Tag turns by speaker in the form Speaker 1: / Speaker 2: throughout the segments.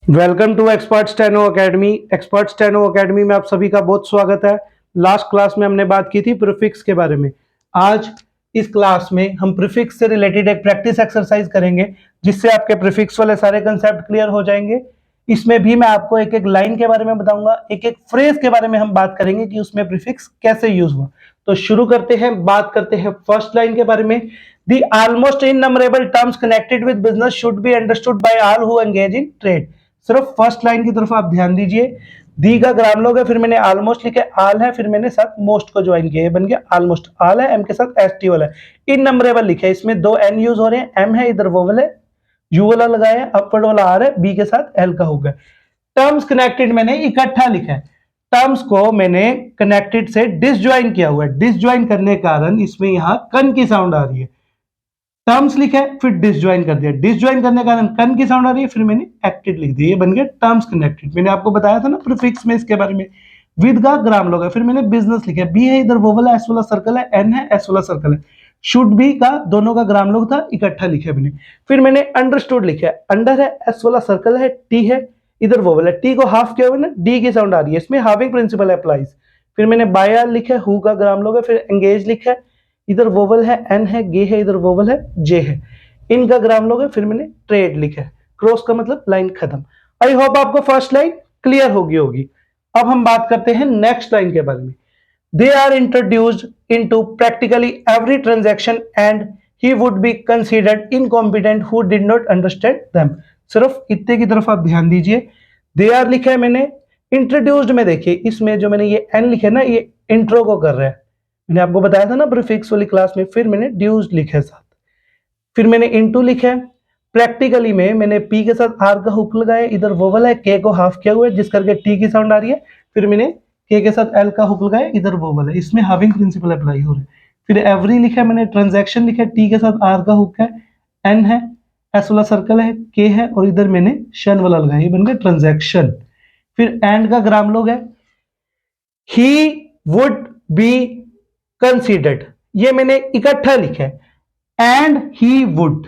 Speaker 1: Welcome to expert steno academy. Expert steno academy में आप सभी का बहुत स्वागत है। लास्ट क्लास में हमने बात की थी प्रीफिक्स के बारे में। आज इस क्लास में हम प्रीफिक्स से रिलेटेड एक प्रैक्टिस एक्सरसाइज करेंगे, जिससे आपके प्रीफिक्स वाले सारे कंसेप्ट क्लियर हो जाएंगे। इसमें भी मैं आपको एक एक लाइन के बारे में बताऊंगा, एक एक फ्रेज के बारे में हम बात करेंगे कि उसमें प्रीफिक्स कैसे यूज हुआ। तो शुरू करते हैं, बात करते हैं फर्स्ट लाइन के बारे में। The almost innumerable terms connected with business should be understood by all who engage in trade. सिर्फ फर्स्ट लाइन की तरफ आप ध्यान दीजिए। दी का ग्राम लोग है, फिर मैंने ऑलमोस्ट लिखा, आल है, फिर मैंने साथ मोस्ट को ज्वाइन किया, बन गया ऑलमोस्ट। आल है, एम के साथ एस टी वाला है। इन नंबरेबल लिखा है, इसमें दो एन यूज हो रहे हैं, एम है इधर वोवल है, यू वाला लगाया, अपवर्ड वाला आर है, बी के साथ एल का होगा। टर्म्स कनेक्टेड मैंने इकट्ठा लिखा है, टर्म्स को मैंने कनेक्टेड से डिसज्वाइन किया हुआ है। डिसज्वाइन करने के कारण इसमें यहां कन की साउंड आ रही है। टर्म्स लिखा है, फिर डिसज्वाइन कर दिया, डिसज्वाइन करने के कारण कन की साउंड आ रही है, फिर मैंने एक्टेड लिख दिया, ये बन गया टर्म्स कनेक्टेड। मैंने आपको बताया था ना प्रीफिक्स में इसके बारे में। विद का ग्राम लोग है, फिर मैंने बिजनेस लिखा है, बी है इधर वोवल है, एस वाला सर्कल है, एन है एस वाला सर्कल है। शुड बी का दोनों का ग्राम लोग था, इकट्ठा लिखा है मैंने। फिर मैंने अंडरस्टूड लिखा है, अंडर है, एस वाला सर्कल है, टी है, इधर वोवल है, टी को हाफ किया हुआ ना, डी की साउंड आ रही है, इसमें हाविंग प्रिंसिपल अप्लाइज। फिर मैंने बाय लिखा है, हु का ग्राम लोग है, फिर एंगेज लिखा है, इधर वोवल है, एन है, गे है, इधर वोवल है, जे है, इनका ग्राम लोग है। फिर मैंने ट्रेड लिखा है, क्रॉस का मतलब लाइन खत्म। आई होप आपको फर्स्ट लाइन क्लियर होगी। अब हम बात करते हैं नेक्स्ट लाइन के बारे में। They are introduced into practically every transaction and he would be considered incompetent who did not understand them. सिर्फ इतने की तरफ आप ध्यान दीजिए। दे आर लिखा है मैंने, इंट्रोड्यूस्ड में देखिए, इसमें जो मैंने ये एन लिखा है ना, ये इंट्रो को कर रहा है। मैंने आपको बताया था ना प्रीफिक्स वाली क्लास में। फिर मैंने ड्यूस्ड लिखा है साथ, फिर मैंने इनटू लिखा है। प्रैक्टिकली में मैंने पी के साथ आर का हुक लगाया, इधर वोवल है, के को हाफ किया हुआ है, जिस करके टी की साउंड आ रही है। फिर मैंने के साथ एल का हुक लगाया, इधर वोवल है, इसमें हाविंग प्रिंसिपल अप्लाई हो रहा है। फिर एवरी लिखा है मैंने, ट्रांजैक्शन लिखा है, टी के साथ आर का हुक है, एन है, एस वाला सर्कल है, के है, और इधर मैंने शन वाला लगाया, ये बन गया ट्रांजैक्शन। फिर एंड का ग्राम लोग है, ही वुड बी कंसीडर्ड, ये मैंने इकट्ठा लिखा है, एंड ही वुड।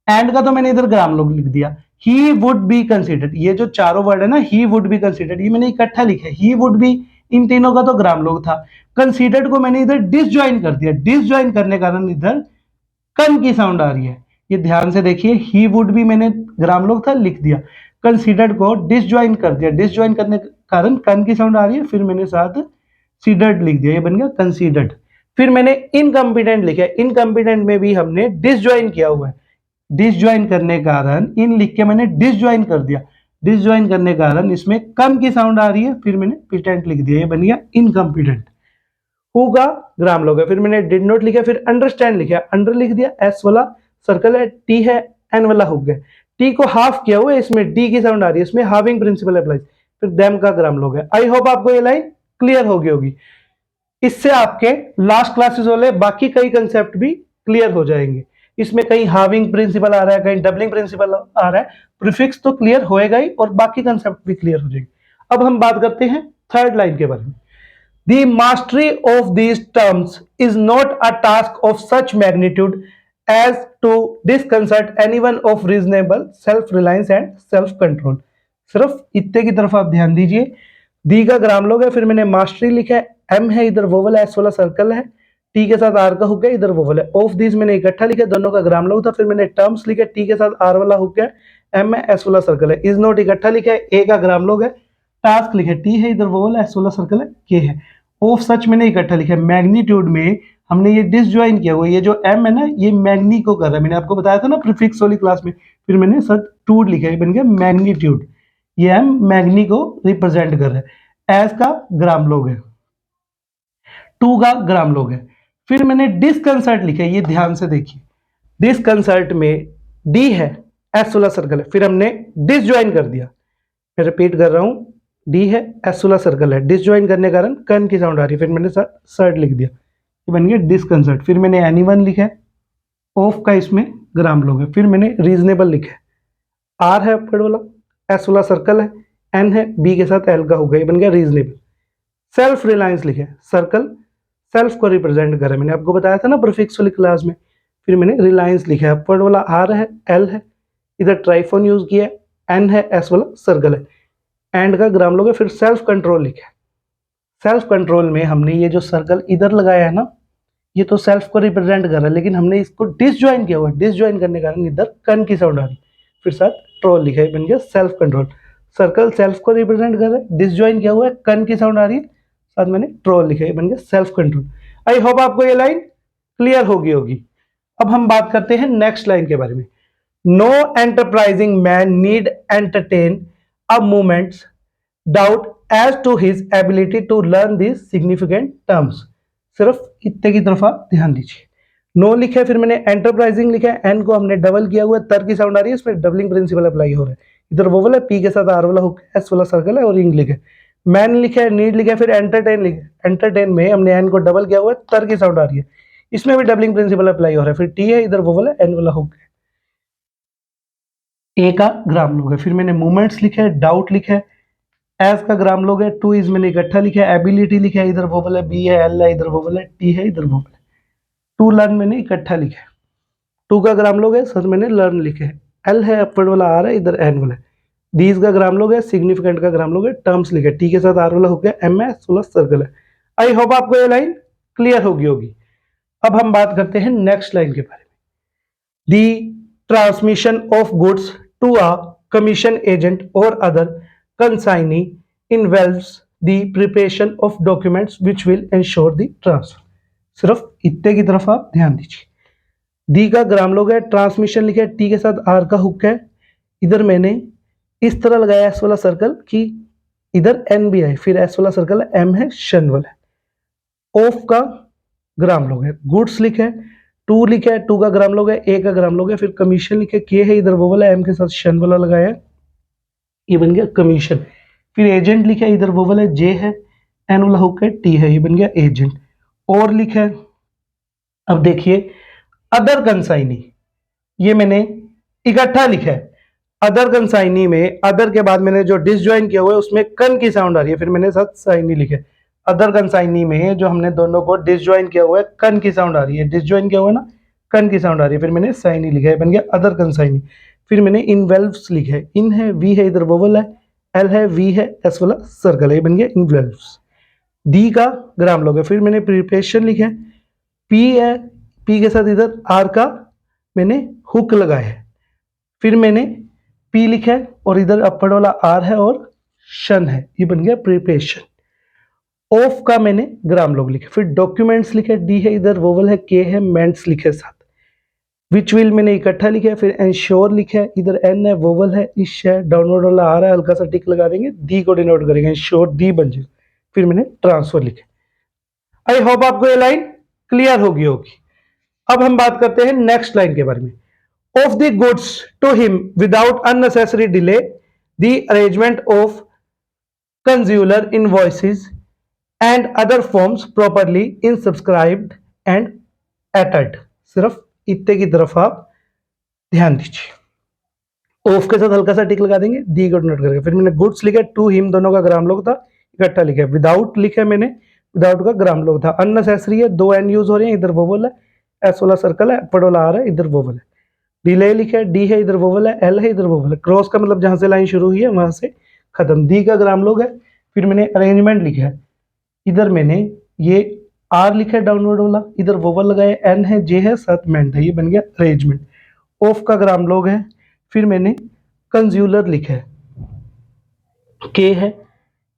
Speaker 1: एंड का तो मैंने इधर ग्राम लोग लिख दिया। ही वुड बी कंसिडर्ड, ये जो चारों वर्ड है ना, ही वुड बी कंसिडर्ड, ये मैंने इकट्ठा लिखा है। ही वुड बी, इन तीनों का तो ग्राम लोग था। कंसिडर्ड को मैंने इधर डिसज्वाइन कर दिया, डिसज्वाइन करने के कारण इधर कन की साउंड आ रही है। ये ध्यान से देखिए, ही वुड बी मैंने ग्राम लोग था लिख दिया, कंसिडर्ड को डिसज्वाइन कर दिया, डिसज्वाइन करने के कारण कन की साउंड आ रही है, फिर मैंने साथ सीडर्ड लिख दिया, ये बन गया कंसीडर्ड। फिर मैंने इनकम्पिटेंट लिखा है, इनकम्पिटेंट में भी हमने डिसज्वाइन किया हुआ है। डिसज्वाइन करने के कारण इन लिख के मैंने डिसज्वाइन कर दिया, डिसज्वाइन करने के कारण इसमें कम की साउंड आ रही है, फिर मैंने पिटेंट लिख दिया, ये बन गया इनकम्पिटेंट। होगा ग्राम लोग है, फिर मैंने डिड नॉट लिखा, फिर अंडरस्टैंड लिखा, अंडर लिख दिया, एस वाला सर्कल है, टी है, एन वाला हो गया, टी को हाफ किया हुआ है, इसमें डी की साउंड आ रही है, इसमें हाविंग प्रिंसिपल अप्लाई। फिर देम का ग्राम लोग है। आई होप आपको ये लाइन क्लियर होगी। इससे आपके लास्ट क्लासेस वाले बाकी कई कंसेप्ट भी क्लियर हो जाएंगे। इसमें कहीं हाविंग प्रिंसिपल आ रहा है, कहीं डबलिंग प्रिंसिपल आ रहा है, प्रीफिक्स तो क्लियर होएगा ही, और बाकी कंसेप्ट भी क्लियर हो जाएंगे। अब हम बात करते हैं थर्ड लाइन के बारे में। The mastery of these terms is not a task of such magnitude as to disconcert anyone of reasonable self-reliance and self-control। सिर्फ इतने की तरफ आप ध्यान दीजिए। दी का ग्राम लोग है, फिर मैंने मास्टरी लिखा है, एम है, इधर वोवल है, एस वाला सर्कल है, टी के साथ आर का हुक है, इधर वोवल है। ऑफ दिस मैंने इकट्ठा लिखा, दोनों का ग्राम लोग था। फिर मैंने टर्म्स लिखा, टी के साथ आर वाला हुक है, एम है, एस वाला सर्कल है। इज नॉट इकट्ठा लिखा है, ए का ग्राम लोग है, टास्क लिखे, टी है, इधर वोवल है, एस वाला सर्कल है, के है। ऑफ सच मैंने इकट्ठा लिखा है। मैग्नीट्यूड में हमने ये डिसज्वाइन किया हुआ, ये जो एम है ना, ये मैग्नी को कर रहा है। मैंने आपको बताया था ना प्रीफिक्स वाली क्लास में। फिर मैंने सच टूड लिखा है, बन गया मैग्नीट्यूड। ये एम मैग्नी को रिप्रेजेंट कर रहा है। एस का ग्राम लोग है, टू का ग्राम लोग है। फिर मैंने डिसकंसर्ट लिखा है, ये ध्यान से देखिए। डिसकंसर्ट में डी है, एस वाला सर्कल है, फिर हमने डिसज्वाइन कर दिया। मैं रिपीट कर रहा हूं, डी है, एस वाला सर्कल है, डिसज्वाइन करने के कारण कन की साउंड आ रही है, फिर मैंने सर्ट लिख दिया, ये बन गया डिसकंसर्ट। फिर मैंने एनीवन लिखा है, ऑफ का इसमें ग्राम लोग है। फिर मैंने रीजनेबल लिखा है, आर है अपवर्ड वाला, एस वाला सर्कल है, एन है, बी के साथ एल का होगा, ये बन गया रीजनेबल। सेल्फ रिलायंस लिखे, सर्कल सेल्फ को रिप्रेजेंट कर रहा है, मैंने आपको बताया था ना प्रीफिक्स वाली क्लास में। फिर मैंने रिलायंस लिखा है, अपवर्ड वाला आर है, एल है, इधर ट्राइफोन यूज किया है, एन है, एस वाला सर्कल है, एंड का ग्राम लोगे, फिर सेल्फ कंट्रोल लिखा है। सेल्फ कंट्रोल में हमने ये जो सर्कल इधर लगाया है ना, ये तो सेल्फ को रिप्रेजेंट कर रहा है, लेकिन हमने इसको डिसजॉइन किया हुआ है। डिसजॉइन करने के कारण इधर कन की साउंड आ रही, फिर साथ ट्रोल लिखा है, बन गया सेल्फ कंट्रोल। सर्कल सेल्फ को रिप्रेजेंट कर रहा है, डिसजॉइन किया हुआ है, कन की साउंड आ रही है, साथ मैंने ट्रोल लिखा है, बन गया सेल्फ कंट्रोल। आई होप आपको ये लाइन क्लियर होगी। अब हम बात करते हैं नेक्स्ट लाइन के बारे में। No enterprising man need entertain a moments doubt as to his ability to learn this significant terms. सिर्फ इतने की तरफ आप ध्यान दीजिए। नो लिखा है, फिर मैंने एंटरप्राइजिंग लिखा है, एन को हमने डबल किया हुआ है, तर की साउंड आ रही है, इसमें डबलिंग प्रिंसिपल अप्लाई हो रहा है। इधर वोवल है, पी के साथ आर वाला हुक, एस वाला सर्कल है, और इंग लिखा है। मैन लिखा है, नीड लिखा है, फिर एंटरटेन लिखा है। एंटरटेन में हमने एन को डबल किया हुआ है, तर की साउंड आ रही है, इसमें भी डबलिंग प्रिंसिपल अप्लाई हो रहा है। फिर टी है, इधर वोवल है, एन वाला हुक है, ए का ग्राम लोग है। फिर मैंने मूवमेंट्स लिखे है, डाउट लिखा है, एस का ग्राम लोग है, टू इज मैंने इकट्ठा लिखा है, एबिलिटी लिखा है, इधर वोवल है, बी है, एल है, इधर वोवल है, टी है, इधर वोवल है। टू लर्न मैंने इकट्ठा लिखा है, टू का ग्राम लोग है, सर मैंने लर्न लिखे है, एल है, अपवर्ड वाला आर है, इधर एन वाला है, दीज का ग्राम लोग है, सिग्निफिकेंट का ग्राम लोग है, टर्म्स लिखे, टी के साथ आर वाला हो गया, एम एस वाला सर्कल है। आई होप आपको ये लाइन क्लियर होगी। अब हम बात करते हैं नेक्स्ट लाइन के बारे में। The transmission of goods to a commission agent or other consignee involves the preparation of documents which will ensure the transfer. सिर्फ इतने की तरफ आप ध्यान दीजिए। दी का ग्राम लोग है, ट्रांसमिशन लिखा है, टी के साथ आर का हुक है, इधर मैंने इस तरह लगाया एस वाला सर्कल कि इधर एन भी है, फिर एस वाला सर्कल है, एम है, शन वाला है। ऑफ का ग्राम लोग है, गुड्स लिखा है, टू लिखा है, टू का ग्राम लोग है, ए का ग्राम लोग है, फिर कमीशन लिखे, के है, इधर वो वाला एम के साथ शन वाला लगाया है, ये बन गया कमीशन। फिर एजेंट लिखा है, इधर वो वाला जे है, एन वाला हुक है, टी है, ये बन गया एजेंट। और लिखा है, अब देखिए अदर कंसाइनी, ये मैंने इकट्ठा लिखा है। अदर कंसाइनी में अदर के बाद मैंने जो डिसजॉइन किया हुआ है उसमें कन की साउंड आ रही है, फिर मैंने साथ साइनी लिखे। अदर कंसाइनी में जो हमने दोनों को डिसजॉइन किया हुआ है, कन की साउंड आ रही है, डिसजॉइन किया हुआ है ना, कन की साउंड आ रही है, फिर मैंने साइनी लिखा है, बन गया अदर कंसाइनी। फिर मैंने इन्वेल्व्स लिखा है, इन है, वी है, इधर वोवल है, एल है, वी है, एस वाला सर्कल है, बन गया इन्वेल्व्स। डी का ग्राम लोग है, फिर मैंने प्रिपरेशन लिखा है, पी है, पी के साथ इधर आर का मैंने हुक लगाया है, फिर मैंने पी लिखा है और इधर अपर वाला आर है और शन है, ये बन गया प्रिपरेशन। ऑफ का मैंने ग्राम लोग लिखे, फिर डॉक्यूमेंट्स लिखे, डी है, इधर वोवल है, के है, मेंट्स लिखे साथ, विच विल मैंने इकट्ठा लिखा है, फिर एंश्योर लिखा है, इधर एन है, वोवल है, इश है, डाउनवर्ड वाला आ रहा है, हल्का सा टिक लगा देंगे, दी को डिनोट करेंगे, एंश्योर दी बन जाएगा, फिर मैंने ट्रांसफर लिखा। आई होप आपको ये लाइन क्लियर होगी। अब हम बात करते हैं नेक्स्ट लाइन के बारे में। Of the goods to him without unnecessary delay, the arrangement of consumer invoices and other forms properly in subscribed and dated. सिर्फ इतने की तरफ आप ध्यान दीजिए। ऑफ के साथ हल्का सा टिक लगा देंगे, दी को नोट करके, फिर मैंने गुड्स लिखा, टू हिम दोनों का ग्राम लोग था, इकट्ठा लिखा, विदाउट लिखा मैंने, विदाउट का ग्राम लोग था, अननेसेसरी है, दो एन यूज हो रहे हैं, इधर वोवल है, एस वाला सर्कल है, अपर वाला आ रहा है, इधर वोवल है, डिले लिखा है, डी है, इधर वोवल है, एल है, इधर वोवल है, क्रॉस का मतलब जहां से लाइन शुरू हुई है वहां से खत्म। दी का ग्राम लोग है, फिर मैंने अरेंजमेंट लिखा है, इधर मैंने ये आर लिखा है डाउनवर्ड वाला, इधर वोवल लगाया, एन है, जे है, साथ मेंट है, ये बन गया अरेंजमेंट। ऑफ का ग्राम लोग है, फिर मैंने कंज्यूमर लिखा है, के है,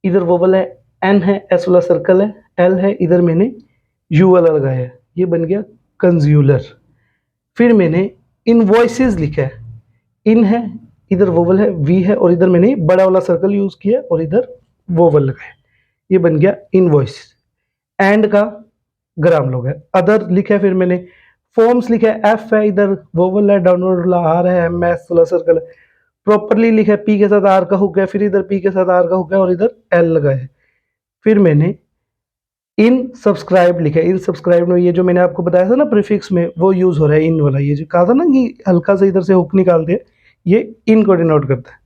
Speaker 1: इधर वोवल है, एन है, एस वाला सर्कल है, एल है, इधर मैंने यू वाला लगाया है, ये बन गया कंज्यूमर। फिर मैंने इनवॉइसेस लिखा है, इन है, इधर वोवल है, वी है, और इधर मैंने बड़ा वाला सर्कल यूज किया और इधर वोवल लगाया, ये बन गया इनवॉइस। एंड का ग्राम लोग है, अदर लिखा है, फिर मैंने फॉर्म्स लिखा है, एफ है, इधर वोवल है, डाउनवर्ड वाला आर है, एम एस वाला सर्कल है, प्रॉपरली लिखा है, पी के साथ आर का हुक है, फिर इधर पी के साथ आर का हुक है और इधर एल लगाया है। फिर मैंने इन सब्सक्राइब लिखा है, इन सब्सक्राइब में ये जो मैंने आपको बताया था ना प्रीफिक्स में, वो यूज हो रहा है, इन वाला, ये जो कहा था ना कि हल्का सा इधर से हुक निकाल दे, ये इन को डिनोट करता है,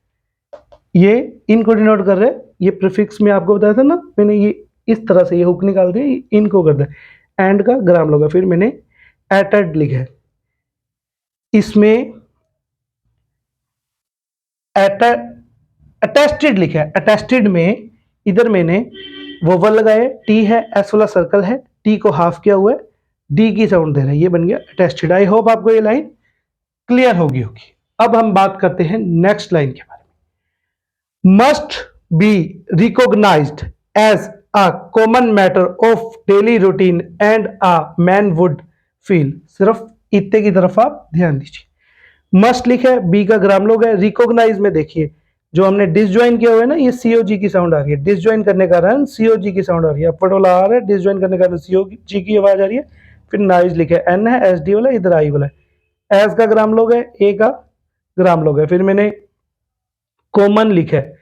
Speaker 1: ये इन को डिनोट कर रहा है, ये प्रीफिक्स में आपको बताया था ना मैंने, ये इस तरह से ये हुक निकाल दिया, ये इन को करता है। एंड का ग्राम लोग है, फिर मैंने एटेड लिखा है, इसमें अटेस्टेड लिखा है, अटेस्टेड में इधर मैंने वोवल लगाए, टी है, एस वाला सर्कल है, टी को हाफ किया हुआ है, डी की साउंड दे रहा है, ये बन गया अटेस्टेड। आई होप आपको ये लाइन क्लियर होगी। अब हम बात करते हैं नेक्स्ट लाइन के बारे में। Must be recognised as a common matter of daily routine and a man would feel. सिर्फ इतने की तरफ आप ध्यान दीजिए। मस्ट लिखा है, बी का ग्राम लोग है, रिकॉग्नाइज में देखिए जो हमने डिसजॉइन किया हुआ है ना, ये सीओजी की साउंड आ रही है, डिसजॉइन करने का कारण सीओजी की साउंड आ रही है, अपर वाला आ रहा है, डिसजॉइन करने का कारण सीओजी की आवाज आ रही है। फिर नाइज लिखा है, एन है, एस डी वाला, इधर आई वाला है, एस का ग्राम लोग है, ए का ग्राम लोग है, फिर मैंने कॉमन लिखा है,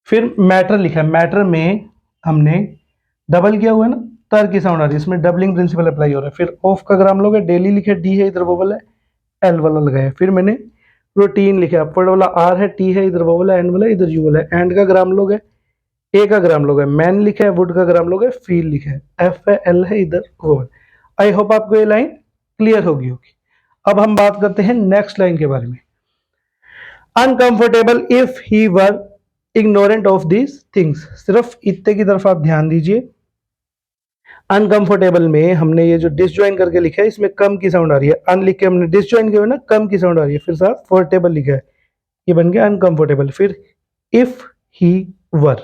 Speaker 1: फिर मैटर लिखा है, मैटर में हमने डबल किया हुआ है ना, तर की साउंड आ रही है, इसमें डबलिंग प्रिंसिपल अप्लाई हो रहा है। फिर ऑफ का ग्राम लोग है, डेली लिखे, डी है, इधर वोवल है, एल वाला लगाया। फिर मैंने प्रोटीन लिखा, अपवर्ड वाला आर है, टी है, इधर वोवल है, एन वाला, इधर यू वाला है, एंड का ग्राम लोग है, ए का ग्राम लोग है, मैन लिखा है, वुड का ग्राम लोग है, फील लिखा है, एफ है, एल है, इधर वोवल। आई होप आपको ये लाइन क्लियर होगी। अब हम बात करते हैं नेक्स्ट लाइन के बारे में। Uncomfortable if he were ignorant of these things. सिर्फ इतने की तरफ आप ध्यान दीजिए। अनकंफर्टेबल में हमने ये जो डिसजॉइन करके लिखा है, इसमें कम की साउंड आ रही है, अन लिख के हमने डिसजॉइन किया ना, कम की साउंड आ रही है, फिर साथ फोर्टेबल लिखा है, ये बन गया अनकंफर्टेबल। फिर इफ ही वर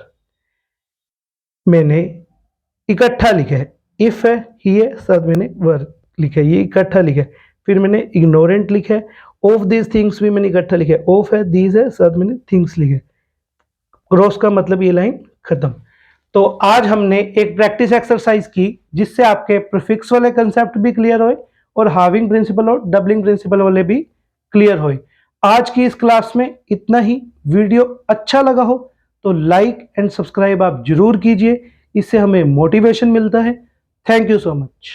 Speaker 1: मैंने इकट्ठा लिखा है, इफ है, ही है, साथ मैंने वर लिखा है, ये इकट्ठा लिखा है। फिर मैंने इग्नोरेंट लिखा है, ऑफ दीज थिंग्स भी मैंने इकट्ठा लिखा है, ऑफ है, दीज है, साथ मैंने थिंग्स लिखे। क्रॉस का मतलब ये लाइन खत्म। तो आज हमने एक प्रैक्टिस एक्सरसाइज की जिससे आपके प्रीफिक्स वाले कंसेप्ट भी क्लियर हुए और हाविंग प्रिंसिपल और डबलिंग प्रिंसिपल वाले भी क्लियर हुए। आज की इस क्लास में इतना ही। वीडियो अच्छा लगा हो तो लाइक एंड सब्सक्राइब आप जरूर कीजिए, इससे हमें मोटिवेशन मिलता है। Thank you so much.